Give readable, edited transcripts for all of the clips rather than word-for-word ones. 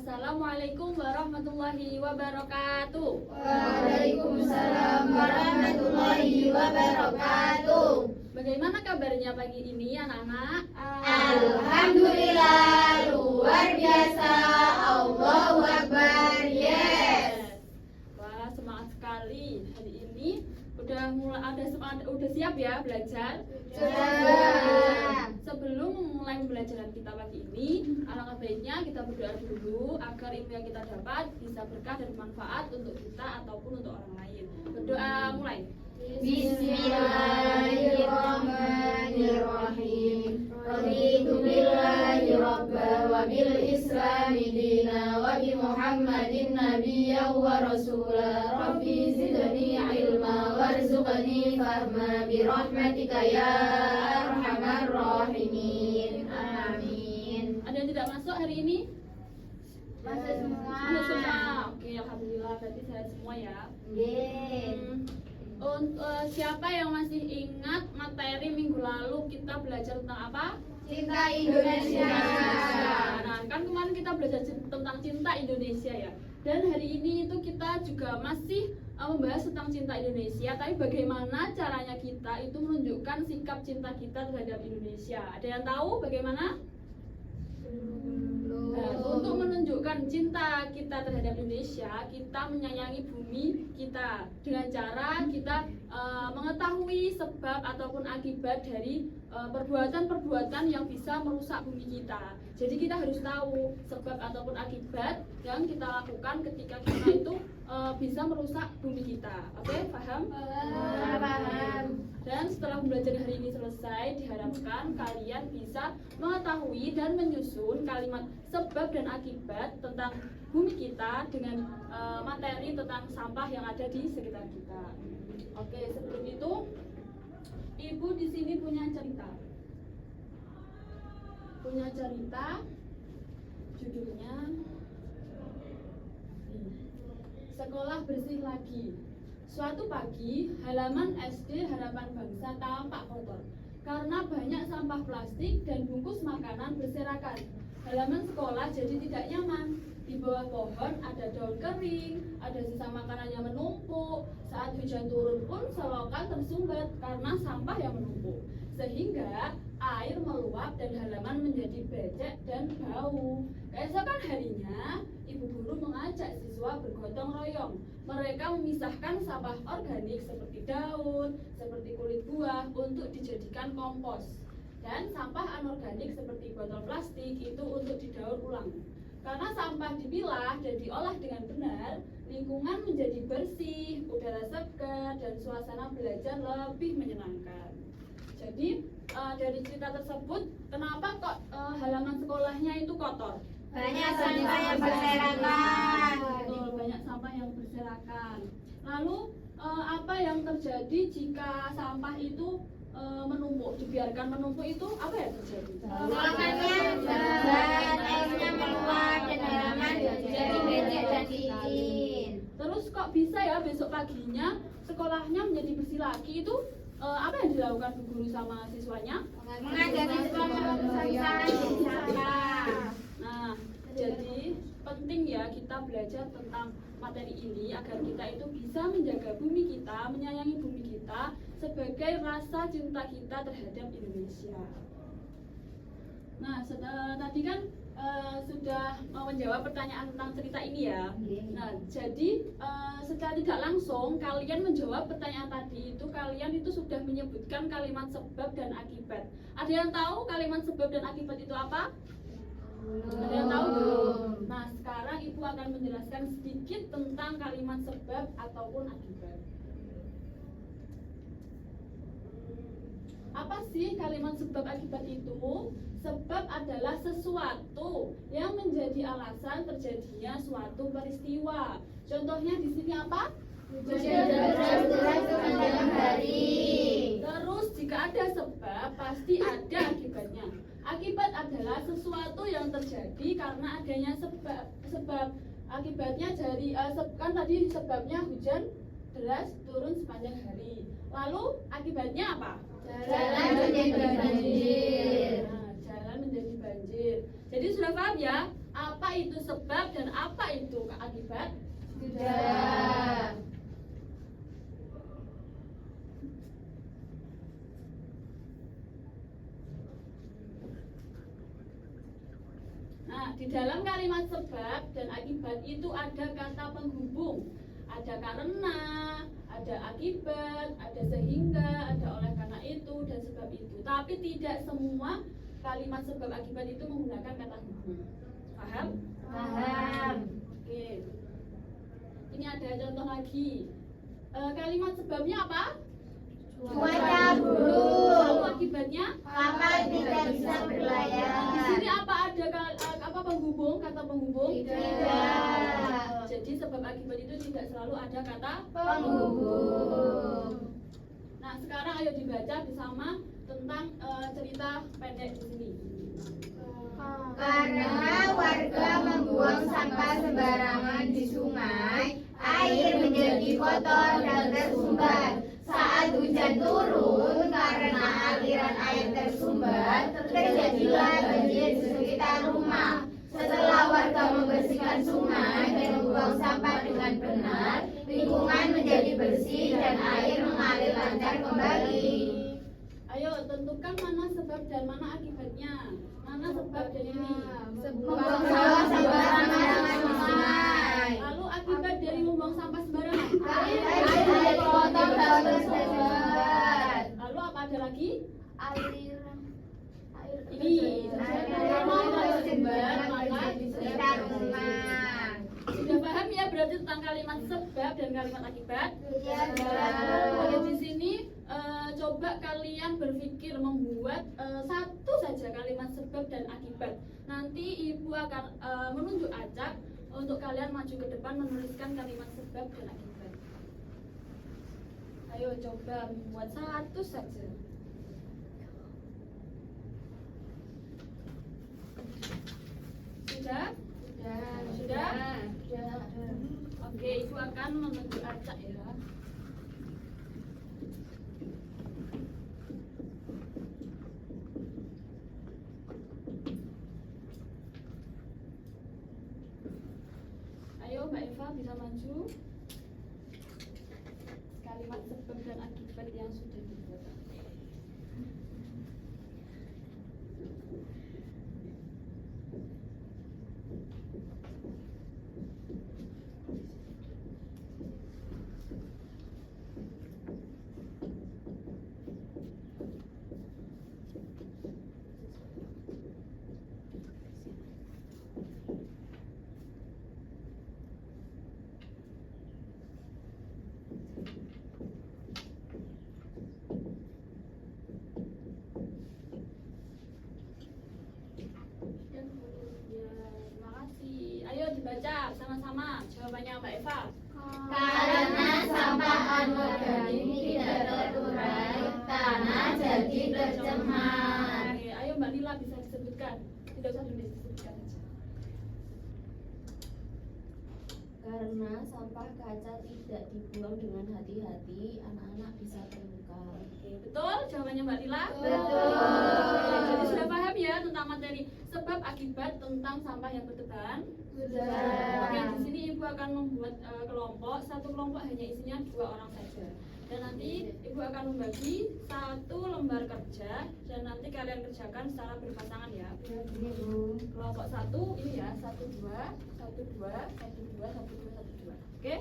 Assalamualaikum warahmatullahi wabarakatuh. Waalaikumsalam warahmatullahi wabarakatuh. Bagaimana kabarnya pagi ini anak-anak? Alhamdulillah, luar biasa. Allahu Akbar. Yes. Wah, semangat sekali. Hari ini udah siap ya belajar? Sudah. Sebelum memulai pembelajaran kita pagi ini, alangkah baiknya kita berdoa dulu agar ilmu yang kita dapat bisa berkah dan bermanfaat untuk kita ataupun untuk orang lain. Berdoa mulai. Bismillahirrahmanirrahim. Raditu billahi rabba wa bil islami dina wa bi Muhammadin nabiyya wa rasula. Rabbi zidni ilma warzuqni fahma bi rahmatika ya arhamar rahimin. Amin. Ada yang tidak masuk hari ini? Masuk semua. Masuk semua. Oke, alhamdulillah berarti sehat semua ya. Siapa yang masih ingat materi minggu lalu kita belajar tentang apa? Cinta Indonesia. Nah, kan kemarin kita belajar tentang cinta Indonesia ya. Dan hari ini itu kita juga masih membahas tentang cinta Indonesia. Tapi bagaimana caranya kita itu menunjukkan sikap cinta kita terhadap Indonesia? Ada yang tahu bagaimana? Nah, untuk menunjukkan cinta kita terhadap Indonesia, kita menyayangi bumi kita dengan cara kita mengetahui sebab ataupun akibat dari perbuatan-perbuatan yang bisa merusak bumi kita. Jadi kita harus tahu sebab ataupun akibat yang kita lakukan ketika kita itu bisa merusak bumi kita. Oke, paham? Paham. Dan setelah pembelajaran hari ini selesai, diharapkan kalian bisa mengetahui dan menyusun kalimat sebab dan akibat tentang bumi kita dengan materi tentang sampah yang ada di sekitar kita. Oke, sebelum itu, Ibu di sini punya cerita. Judulnya Sekolah Bersih Lagi. Suatu pagi, halaman SD Harapan Bangsa tampak kotor karena banyak sampah plastik dan bungkus makanan berserakan. Halaman sekolah jadi tidak nyaman. Di bawah pohon ada daun kering, ada sisa makanan yang menumpuk. Saat hujan turun pun selokan tersumbat karena sampah yang menumpuk. Sehingga air meluap dan halaman menjadi becek dan bau. Keesokan harinya, ibu guru mengajak siswa bergotong royong. Mereka memisahkan sampah organik seperti daun, seperti kulit buah untuk dijadikan kompos. Dan sampah anorganik seperti botol plastik itu untuk didaur ulang. Karena sampah dipilah dan diolah dengan benar, lingkungan menjadi bersih, udara segar, dan suasana belajar lebih menyenangkan. Jadi dari cerita tersebut, kenapa kok halaman sekolahnya itu kotor? Banyak sampah yang berserakan. Betul, banyak sampah yang berserakan. Lalu apa yang terjadi jika sampah itu menumpuk, dibiarkan menumpuk itu apa yang terjadi? Makannya dan airnya meluap dan halaman jadi becek dan licin. Terus kok bisa ya besok paginya sekolahnya menjadi bersih lagi itu? Apa yang dilakukan bu guru sama siswanya? Mengajak siswa memisahkan sampah. Nah, jadi penting ya kita belajar tentang materi ini agar kita itu bisa menjaga bumi kita, menyayangi bumi kita sebagai rasa cinta kita terhadap Indonesia. Nah, tadi kan sudah menjawab pertanyaan tentang cerita ini ya. Nah, jadi secara tidak langsung kalian menjawab pertanyaan tadi itu kalian itu sudah menyebutkan kalimat sebab dan akibat. Ada yang tahu kalimat sebab dan akibat itu apa? Ada yang tahu belum? Nah, sekarang Ibu akan menjelaskan sedikit tentang kalimat sebab ataupun akibat. Apa sih kalimat sebab akibat itu? Sebab adalah sesuatu yang menjadi alasan terjadinya suatu peristiwa. Contohnya di sini apa? Hujan deras sepanjang hari. Terus jika ada sebab, pasti ada akibatnya. Akibat adalah sesuatu yang terjadi karena adanya sebab. Akibatnya dari kan tadi sebabnya hujan deras turun sepanjang hari. Lalu akibatnya apa? Jalan menjadi banjir. Nah, jalan menjadi banjir. Jadi sudah paham ya? Apa itu sebab dan apa itu akibat? Sudah. Nah, di dalam kalimat sebab dan akibat itu ada kata penghubung. Ada karena, ada akibat, ada sehingga, ada oleh karena itu, dan sebab itu. Tapi tidak semua kalimat sebab akibat itu menggunakan kata hubung. Paham? Paham. Oke. Ini ada contoh lagi. Kalimat sebabnya apa? Cuaca Lalu buruk. akibatnya? Kapal tidak bisa Di berlayar. sini apa ada apa penghubung? Kata penghubung? Tidak. Jadi sebab akibat itu tidak selalu ada kata Penghubung. Nah, sekarang ayo dibaca bersama tentang cerita pendek di sini. Karena warga membuang sampah sembarangan di sungai, air menjadi kotor dan tersumbat. Saat hujan turun, karena aliran air tersumbat, terjadilah banjir di sekitar rumah. Setelah warga membersihkan sungai dan membuang sampah dengan benar, lingkungan menjadi bersih dan air mengalir lancar kembali. Ayo tentukan mana sebab dan mana akibatnya. Mana sebab dari ini? Membuang sampah sembarangan di sungai. Lalu akibat dari membuang sampah sembarangan. Air menjadi kotor dan tersumbat. Lalu apa ada lagi? Aliran Ini karena tersumbat maka di sekitar rumah. sudah paham ya berarti tentang kalimat sebab dan kalimat akibat. Ya, Oke, di sini coba kalian berpikir membuat satu saja kalimat sebab dan akibat. Nanti ibu akan menunjuk acak untuk kalian maju ke depan menuliskan kalimat sebab dan akibat. Ayo coba membuat satu saja. Sudah? Sudah? Oke, ibu akan menunjuk acak ya. Ayo Mbak Eva bisa maju. Kalimat sebab dan akibat yang sudah dibuat. Terima kasih. Ayo dibaca sama-sama jawabannya Mbak Eva. karena sampah anorganik tidak terurai, tanah jadi tercemar. Oke, ayo Mbak Lila bisa disebutkan. Tidak usah disebutkan aja. Karena sampah kaca tidak dibuang dengan hati-hati, anak-anak bisa terluka. Oke, betul jawabannya Mbak Lila? Betul. Oke, jadi sudah paham ya tentang materi sebab akibat tentang sampah yang bertebaran? Sudah. Oke, di sini ibu akan membuat kelompok. Satu kelompok hanya isinya 2 orang saja. Dan nanti ibu akan membagi 1 lembar kerja dan nanti kalian kerjakan secara berpasangan ya. Kelompok 1 ini ya 1 2 1 2 1 2 1 2 1 2. Oke?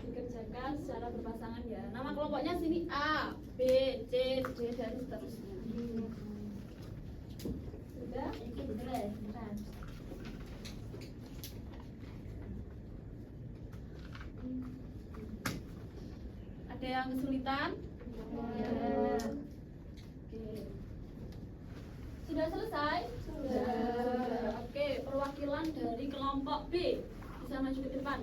Dikerjakan secara berpasangan ya. Nama kelompoknya sini A, B, C, D dan seterusnya. Sudah? Ada yang kesulitan? Oke. Sudah selesai? Sudah. Oke, perwakilan dari kelompok B bisa maju ke depan.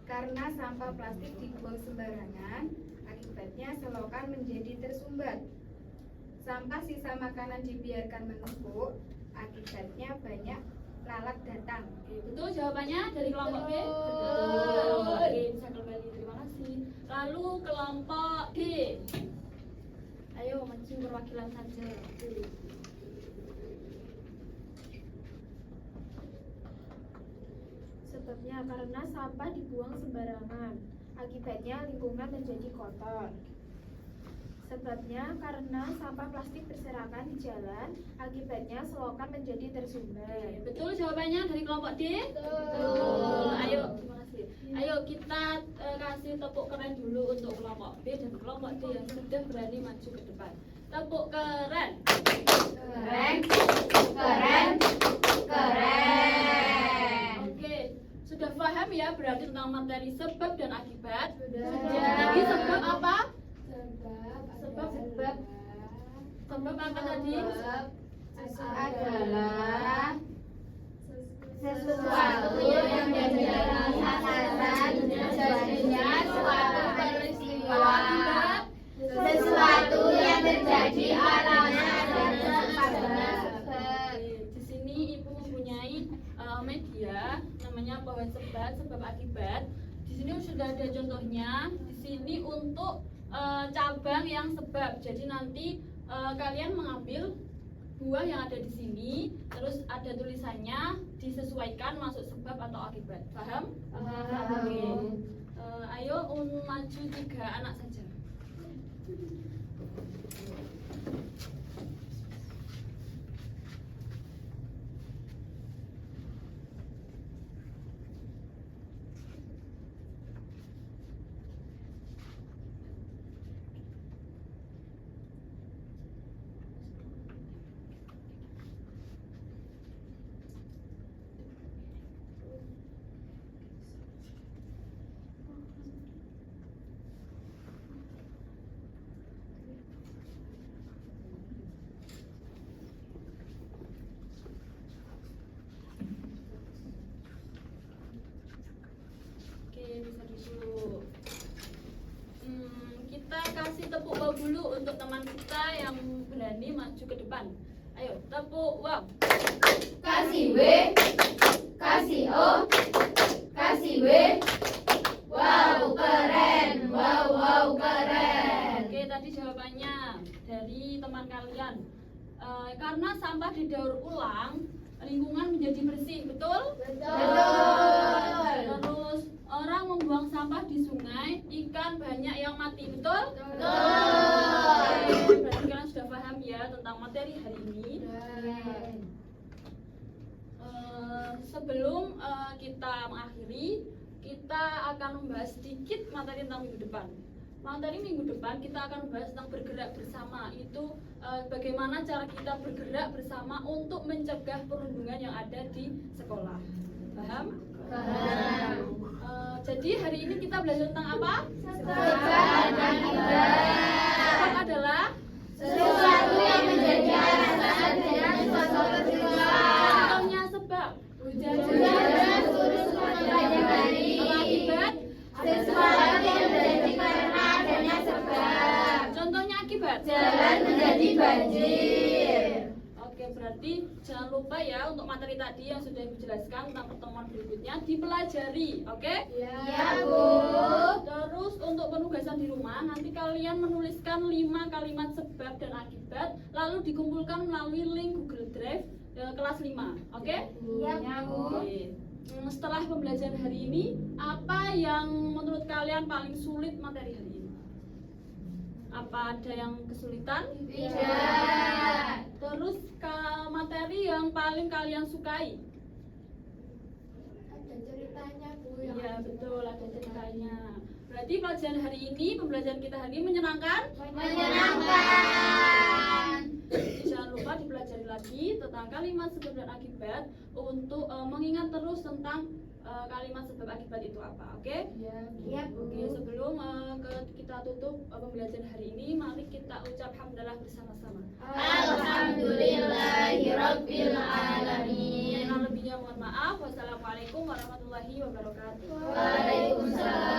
Karena sampah plastik dibuang sembarangan, akibatnya selokan menjadi tersumbat. Sampah sisa makanan dibiarkan menumpuk, akibatnya banyak lalat datang. Oke, betul jawabannya dari kelompok B? Betul. Oke, bisa kembali. Terima kasih. Lalu kelompok D. Ayo maju perwakilan saja. Sebabnya karena sampah dibuang sembarangan, akibatnya lingkungan menjadi kotor. Sebabnya karena sampah plastik berserakan di jalan, akibatnya selokan menjadi tersumbat. Betul jawabannya dari kelompok D? Betul. Ayo, terima kasih. Ayo kita kasih tepuk keren dulu untuk kelompok B dan kelompok D yang sudah berani maju ke depan. Tepuk keren. Keren, keren, keren. Oke, sudah paham ya berarti tentang materi sebab dan akibat? Sudah. Lagi sebab apa? Sebab Sebab apa tadi? adalah sesuatu yang menjadi sasaran terjadinya suatu peristiwa, Akibat? sesuatu yang terjadi karena adanya sebab. Di sini ibu mempunyai media namanya pohon sebab akibat. Di sini sudah ada contohnya. Di sini untuk cabang yang sebab. Jadi nanti kalian mengambil buah yang ada di sini, terus ada tulisannya disesuaikan masuk sebab atau akibat. Paham? Oke. Ayo maju 3 anak saja. Oke, bisa dulu. Kita kasih tepuk wow dulu untuk teman kita yang berani maju ke depan. Ayo, tepuk wow. Kasih W, kasih O, kasih W. Wow, keren. Wow, wow, keren. Oke, tadi jawabannya dari teman kalian. Karena sampah didaur ulang, lingkungan menjadi bersih, betul? Betul. Terus orang membuang sampah di sungai, ikan banyak yang mati, betul? Betul. Oke, berarti kalian sudah paham ya tentang materi hari ini. Sebelum kita mengakhiri, kita akan membahas sedikit materi tentang minggu depan. Materi minggu depan kita akan membahas tentang bergerak bersama. Itu bagaimana cara kita bergerak bersama untuk mencegah perundungan yang ada di sekolah. Paham? Paham. Jadi hari ini kita belajar tentang apa? Sebab dan akibat. Sebab adalah Sesuatu yang menjadi alasan dan suatu peristiwa. contohnya sebab. Hujan deras turun sepanjang hari. Kalau akibat, Sesuatu yang terjadi karena adanya sebab. contohnya akibat. Jalan menjadi banjir. Oke, berarti jangan lupa ya untuk materi tadi yang sudah Ibu jelaskan tentang pertemuan berikutnya dipelajari, oke? Ya, Bu. Terus untuk penugasan di rumah nanti kalian menuliskan 5 kalimat sebab dan akibat lalu dikumpulkan melalui link Google Drive kelas 5, oke? Ya, Bu. Oke. Setelah pembelajaran hari ini, apa yang menurut kalian paling sulit materi hari ini? Apa ada yang kesulitan? Tidak. Terus materi yang paling kalian sukai? Ada ceritanya, Bu. Iya betul, ada ceritanya. Berarti pelajaran hari ini, pembelajaran kita hari ini menyenangkan? Menyenangkan. Jangan lupa dipelajari lagi tentang kalimat sebab dan akibat untuk mengingat terus tentang kalimat sebab akibat itu apa, oke? Ya, Bu. Oke, sebelum kita tutup pembelajaran hari ini, mari kita ucap hamdalah bersama-sama. Alhamdulillahirabbil alamin. Kurang lebihnya mohon maaf. Wassalamualaikum warahmatullahi wabarakatuh. Waalaikumsalam.